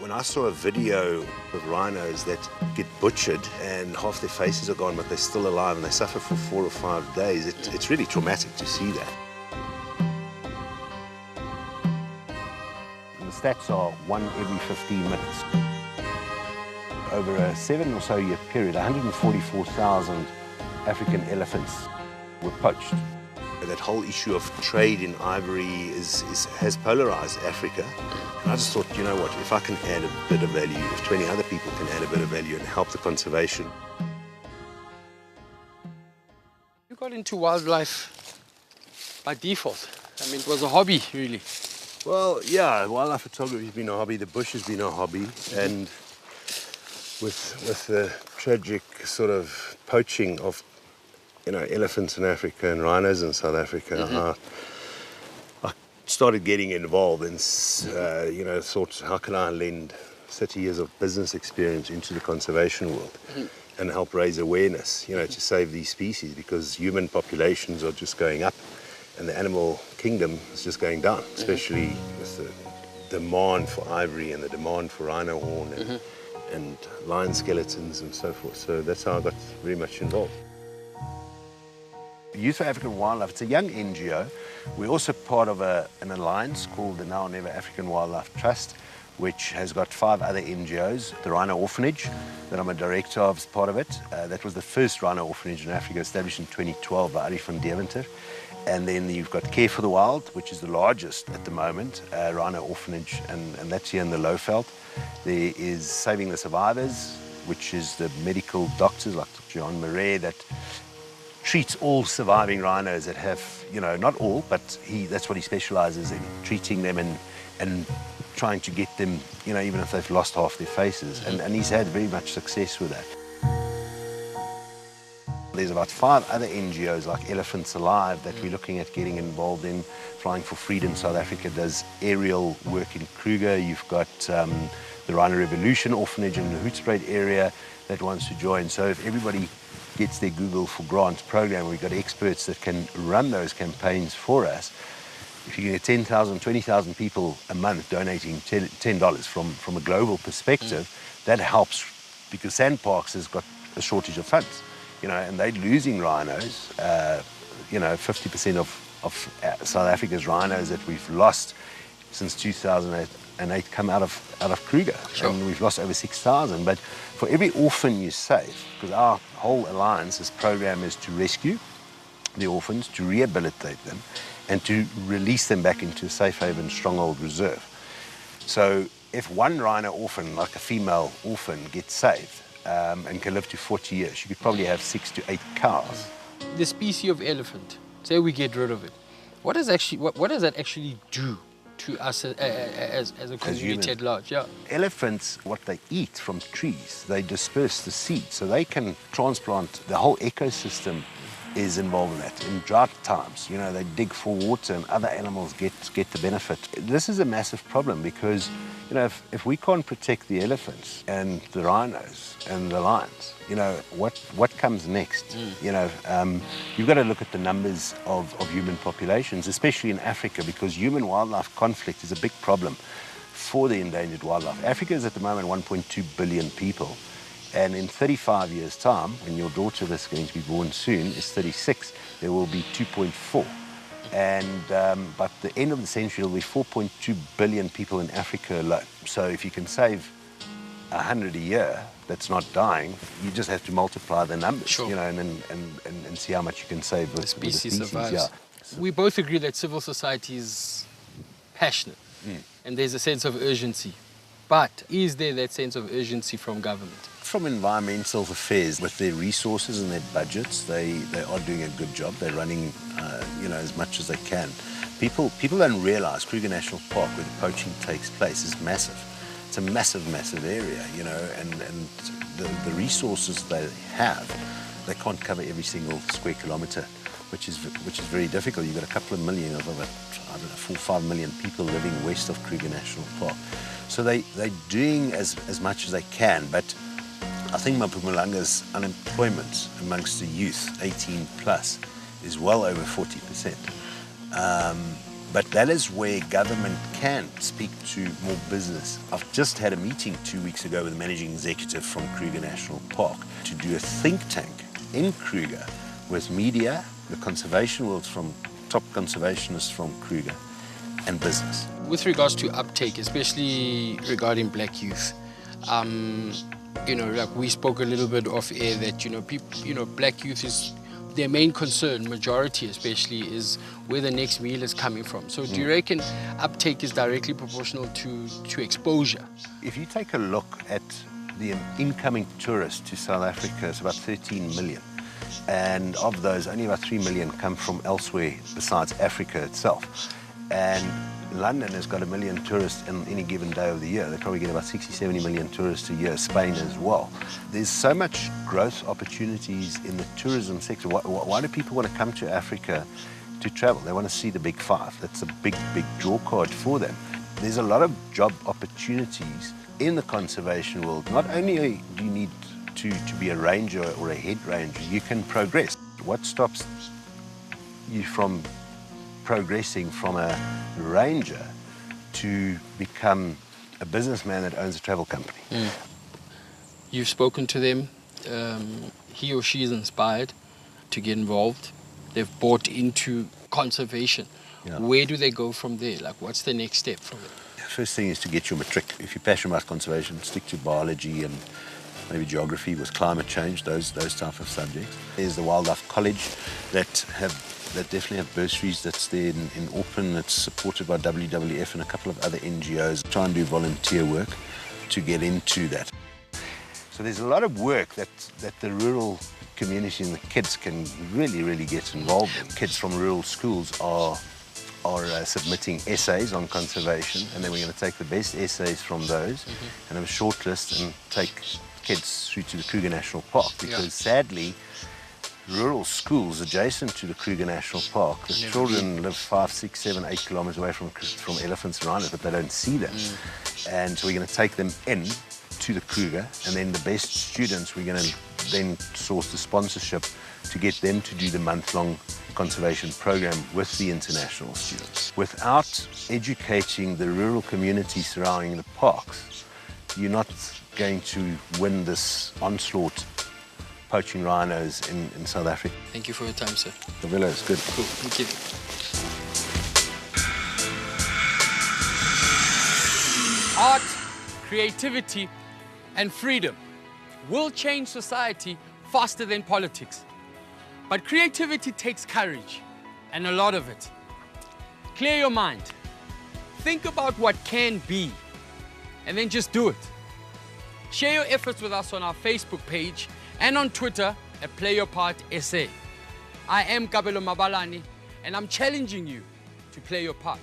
When I saw a video of rhinos that get butchered and half their faces are gone, but they're still alive and they suffer for 4 or 5 days, it's really traumatic to see that. The stats are 1 every 15 minutes. Over a 7 or so year period, 144,000 African elephants were poached. That whole issue of trade in ivory has polarized Africa. And I just thought, you know what, if I can add a bit of value, if 20 other people can add a bit of value and help the conservation. You got into wildlife by default. I mean, it was a hobby, really. Well, yeah, wildlife photography has been a hobby, the bush has been a hobby, and with the tragic sort of poaching of elephants in Africa and rhinos in South Africa, I started getting involved and, thought, how can I lend 30 years of business experience into the conservation world and help raise awareness, to save these species, because human populations are just going up and the animal kingdom is just going down, especially with the demand for ivory and the demand for rhino horn and lion skeletons and so forth. So that's how I got very much involved. Youth for African Wildlife, it's a young NGO. We're also part of an alliance called the Now or Never African Wildlife Trust, which has got 5 other NGOs. The Rhino Orphanage, that I'm a director of, is part of it. That was the first rhino orphanage in Africa, established in 2012 by Ari van Deventer. And then you've got Care for the Wild, which is the largest at the moment, rhino orphanage, and that's here in the Lowveld. There is Saving the Survivors, which is the medical doctors like John Murray that treats all surviving rhinos that have, not all, but that's what he specializes in, treating them and trying to get them, even if they've lost half their faces. And he's had very much success with that. There's about 5 other NGOs like Elephants Alive that we're looking at getting involved in. Flying for Freedom South Africa does aerial work in Kruger. You've got the Rhino Revolution Orphanage in the Hoedspruit area that wants to join. So if everybody gets their Google for Grants program, we've got experts that can run those campaigns for us. If you get 10,000, 20,000 people a month donating $10 from a global perspective, that helps, because Sandparks has got a shortage of funds, and they're losing rhinos. 50% of South Africa's rhinos that we've lost since 2008 come out of Kruger. Sure. And we've lost over 6,000. But for every orphan you save, because our whole alliance's program is to rescue the orphans, to rehabilitate them, and to release them back into a safe haven stronghold reserve. So if one rhino orphan, like a female orphan, gets saved and can live to 40 years, you could probably have 6 to 8 cows. The species of elephant, say we get rid of it, what does that actually do to us as a community at large? Yeah. Elephants, what they eat from trees, they disperse the seeds, so they can transplant. The whole ecosystem is involved in that. In drought times, they dig for water and other animals get the benefit. This is a massive problem because, if we can't protect the elephants and the rhinos and the lions, what comes next? You've got to look at the numbers of human populations, especially in Africa, because human-wildlife conflict is a big problem for the endangered wildlife. Africa is at the moment 1.2 billion people. And in 35 years' time, when your daughter that's going to be born soon is 36, there will be 2.4. And by the end of the century, there will be 4.2 billion people in Africa alone. So if you can save 100 a year that's not dying, you just have to multiply the numbers, sure. and see how much you can save with the species. Survives. Yeah. We both agree that civil society is passionate, and there's a sense of urgency. But is there that sense of urgency from government? From environmental affairs, with their resources and their budgets, they are doing a good job. They're running, as much as they can. People don't realize Kruger National Park, where the poaching takes place, is massive. It's a massive, massive area, and the resources they have, they can't cover every single square kilometre, which is very difficult. You've got a couple of million of over, 4 or 5 million people living west of Kruger National Park. So they're doing as much as they can, but I think Mpumalanga's unemployment amongst the youth, 18 plus, is well over 40%. But that is where government can speak to more business. I've just had a meeting 2 weeks ago with the managing executive from Kruger National Park to do a think tank in Kruger with media, the conservation world, from top conservationists from Kruger, and business. With regards to uptake, especially regarding black youth, like we spoke a little bit off air that, black youth is their main concern, majority especially, is where the next meal is coming from. So do you reckon uptake is directly proportional to exposure? If you take a look at the incoming tourists to South Africa, it's about 13 million. And of those, only about 3 million come from elsewhere besides Africa itself. And London has got 1 million tourists on any given day of the year. They probably get about 60, 70 million tourists a year, Spain as well. There's so much growth opportunities in the tourism sector. Why do people want to come to Africa to travel? They want to see the big five. That's a big, big draw card for them. There's a lot of job opportunities in the conservation world. Not only do you need to be a ranger or a head ranger, you can progress. What stops you from progressing from a ranger to become a businessman that owns a travel company? You've spoken to them. He or she is inspired to get involved. They've bought into conservation. Yeah. Where do they go from there? Like, what's the next step from it? First thing is to get your matric. If you're passionate about conservation, stick to biology and maybe geography with climate change, those type of subjects. There's the Wildlife College that definitely have bursaries. That's there in Auckland. It's supported by WWF and a couple of other NGOs. Try and do volunteer work to get into that. So there's a lot of work that the rural community and the kids can really, really get involved in. Kids from rural schools are submitting essays on conservation, and then we're going to take the best essays from those and have a short list and take kids through to the Kruger National Park, because sadly rural schools adjacent to the Kruger National Park, the children live 5, 6, 7, 8 kilometers away from elephants and rhinos, but they don't see them. And so we're going to take them in to the Kruger, and then the best students, we're going to then source the sponsorship to get them to do the month-long conservation program with the international students. Without educating the rural community surrounding the parks, you're not going to win this onslaught poaching rhinos in South Africa. Thank you for your time, sir. Davila, it's good. Cool, thank you. Art, creativity, and freedom will change society faster than politics. But creativity takes courage, and a lot of it. Clear your mind. Think about what can be, and then just do it. Share your efforts with us on our Facebook page and on Twitter at Play Your Part SA. I am Kabelo Mabalani, and I'm challenging you to play your part.